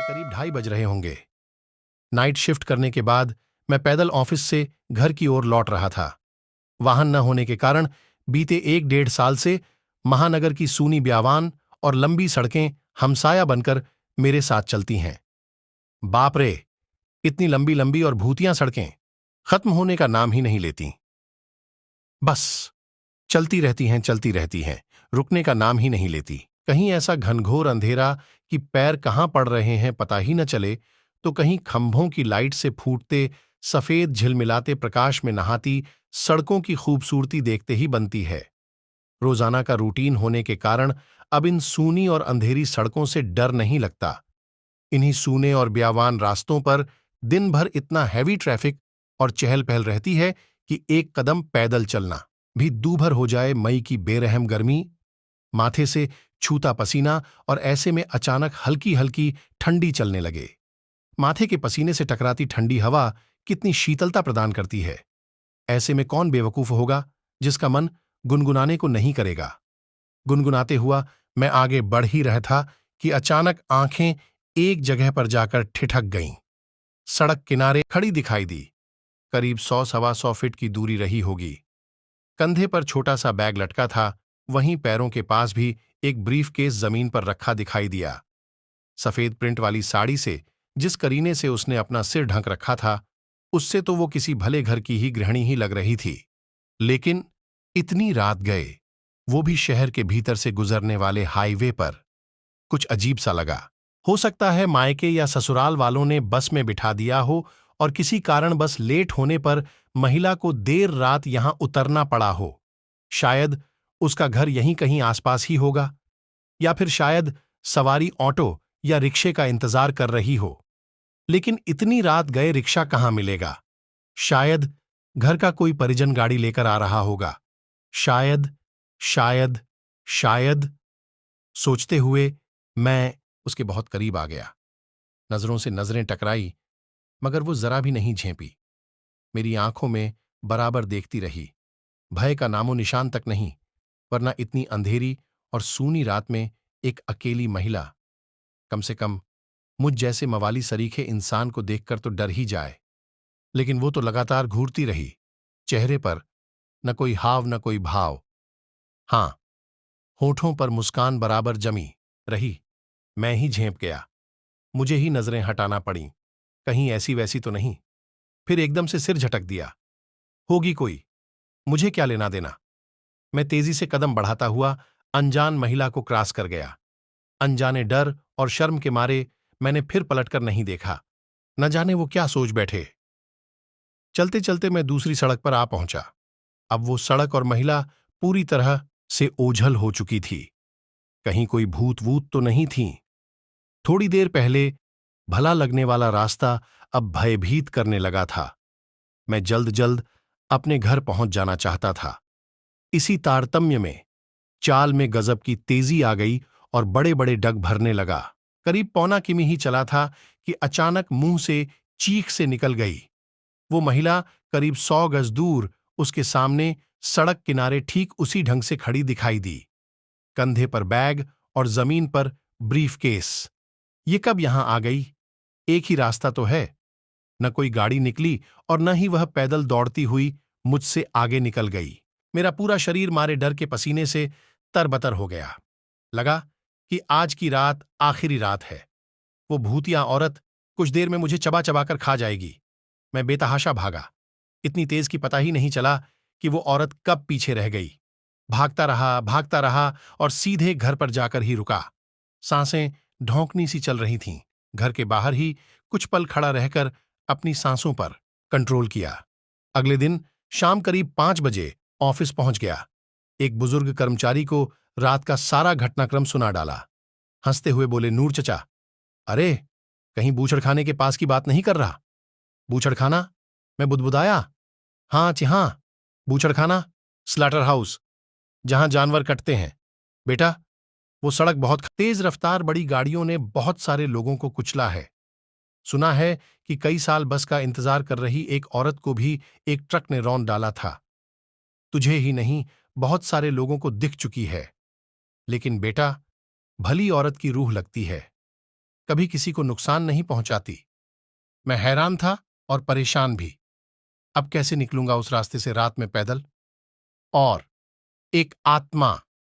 करीब 2:30 बज रहे होंगे। नाइट शिफ्ट करने के बाद मैं पैदल ऑफिस से घर की ओर लौट रहा था। वाहन न होने के कारण बीते 1-1.5 साल से महानगर की सूनी ब्यावान और लंबी सड़कें हमसाया बनकर मेरे साथ चलती हैं। बाप रे, इतनी लंबी लंबी और भूतियां सड़कें खत्म होने का नाम ही नहीं लेती। बस चलती रहती हैं, रुकने का नाम ही नहीं लेती। कहीं ऐसा घनघोर अंधेरा कि पैर कहां पड़ रहे हैं पता ही न चले, तो कहीं खंभों की लाइट से फूटते सफेद झिलमिलाते प्रकाश में नहाती सड़कों की खूबसूरती देखते ही बनती है। रोजाना का रूटीन होने के कारण अब इन सूनी और अंधेरी सड़कों से डर नहीं लगता। इन्हीं सूने और ब्यावान रास्तों पर दिन भर इतना हैवी ट्रैफिक और चहल पहल रहती है कि एक कदम पैदल चलना भी दूभर हो जाए। मई की बेरहम गर्मी, माथे से छूता पसीना, और ऐसे में अचानक हल्की हल्की ठंडी चलने लगे। माथे के पसीने से टकराती ठंडी हवा कितनी शीतलता प्रदान करती है। ऐसे में कौन बेवकूफ होगा जिसका मन गुनगुनाने को नहीं करेगा। गुनगुनाते हुआ मैं आगे बढ़ ही रहा था कि अचानक आंखें एक जगह पर जाकर ठिठक गईं। सड़क किनारे खड़ी दिखाई दी। करीब 100-125 फीट की दूरी रही होगी। कंधे पर छोटा सा बैग लटका था, वहीं पैरों के पास भी एक ब्रीफकेस जमीन पर रखा दिखाई दिया। सफेद प्रिंट वाली साड़ी से जिस करीने से उसने अपना सिर ढक रखा था, उससे तो वो किसी भले घर की ही गृहिणी ही लग रही थी। लेकिन इतनी रात गए, वो भी शहर के भीतर से गुजरने वाले हाईवे पर, कुछ अजीब सा लगा। हो सकता है मायके या ससुराल वालों ने बस में बिठा दिया हो और किसी कारण बस लेट होने पर महिला को देर रात यहां उतरना पड़ा हो। शायद उसका घर यहीं कहीं आसपास ही होगा, या फिर शायद सवारी ऑटो या रिक्शे का इंतजार कर रही हो। लेकिन इतनी रात गए रिक्शा कहां मिलेगा? शायद घर का कोई परिजन गाड़ी लेकर आ रहा होगा। शायद शायद शायद सोचते हुए मैं उसके बहुत करीब आ गया। नजरों से नजरें टकराई, मगर वो जरा भी नहीं झेंपी। मेरी आंखों में बराबर देखती रही। भय का नामो निशान तक नहीं, वरना इतनी अंधेरी और सूनी रात में एक अकेली महिला, कम से कम मुझ जैसे मवाली सरीखे इंसान को देखकर तो डर ही जाए। लेकिन वो तो लगातार घूरती रही, चेहरे पर न कोई हाव न कोई भाव। हां, होठों पर मुस्कान बराबर जमी रही। मैं ही झेंप गया। मुझे ही नजरें हटाना पड़ीं, कहीं ऐसी वैसी तो नहीं। फिर एकदम से सिर झटक दिया। होगी कोई, मुझे क्या लेना देना। मैं तेजी से कदम बढ़ाता हुआ अनजान महिला को क्रॉस कर गया। अनजाने डर और शर्म के मारे मैंने फिर पलटकर नहीं देखा। न जाने वो क्या सोच बैठे। चलते चलते मैं दूसरी सड़क पर आ पहुंचा। अब वो सड़क और महिला पूरी तरह से ओझल हो चुकी थी। कहीं कोई भूत वूत तो नहीं थी। थोड़ी देर पहले भला लगने वाला रास्ता अब भयभीत करने लगा था। मैं जल्द जल्द अपने घर पहुंच जाना चाहता था। इसी तारतम्य में चाल में गजब की तेजी आ गई और बड़े बड़े डग भरने लगा। करीब 1.25 किमी ही चला था कि अचानक मुंह से चीख से निकल गई। वो महिला करीब 100 गज दूर उसके सामने सड़क किनारे ठीक उसी ढंग से खड़ी दिखाई दी। कंधे पर बैग और जमीन पर ब्रीफकेस। ये कब यहां आ गई? एक ही रास्ता तो है। न कोई गाड़ी निकली और न ही वह पैदल दौड़ती हुई मुझसे आगे निकल गई। मेरा पूरा शरीर मारे डर के पसीने से तरबतर हो गया। लगा कि आज की रात आखिरी रात है। वो भूतिया औरत कुछ देर में मुझे चबा चबा कर खा जाएगी। मैं बेतहाशा भागा। इतनी तेज कि पता ही नहीं चला कि वो औरत कब पीछे रह गई। भागता रहा और सीधे घर पर जाकर ही रुका। सांसें ढौंकनी सी चल रही थीं। घर के बाहर ही कुछ पल खड़ा रहकर अपनी सांसों पर कंट्रोल किया। अगले दिन शाम करीब 5 बजे ऑफिस पहुंच गया। एक बुजुर्ग कर्मचारी को रात का सारा घटनाक्रम सुना डाला। हंसते हुए बोले, नूर चचा, अरे कहीं बूचड़खाने के पास की बात नहीं कर रहा? बूचड़खाना? मैं बुदबुदाया। हाँ जी हाँ, बूचड़खाना, स्लॉटर हाउस, जहां जानवर कटते हैं। बेटा, वो सड़क बहुत तेज रफ्तार बड़ी गाड़ियों ने बहुत सारे लोगों को कुचला है। सुना है कि कई साल बस का इंतजार कर रही एक औरत को भी एक ट्रक ने रौंद डाला था। तुझे ही नहीं, बहुत सारे लोगों को दिख चुकी है। लेकिन बेटा, भली औरत की रूह लगती है। कभी किसी को नुकसान नहीं पहुंचाती। मैं हैरान था और परेशान भी। अब कैसे निकलूंगा उस रास्ते से रात में पैदल? और एक आत्मा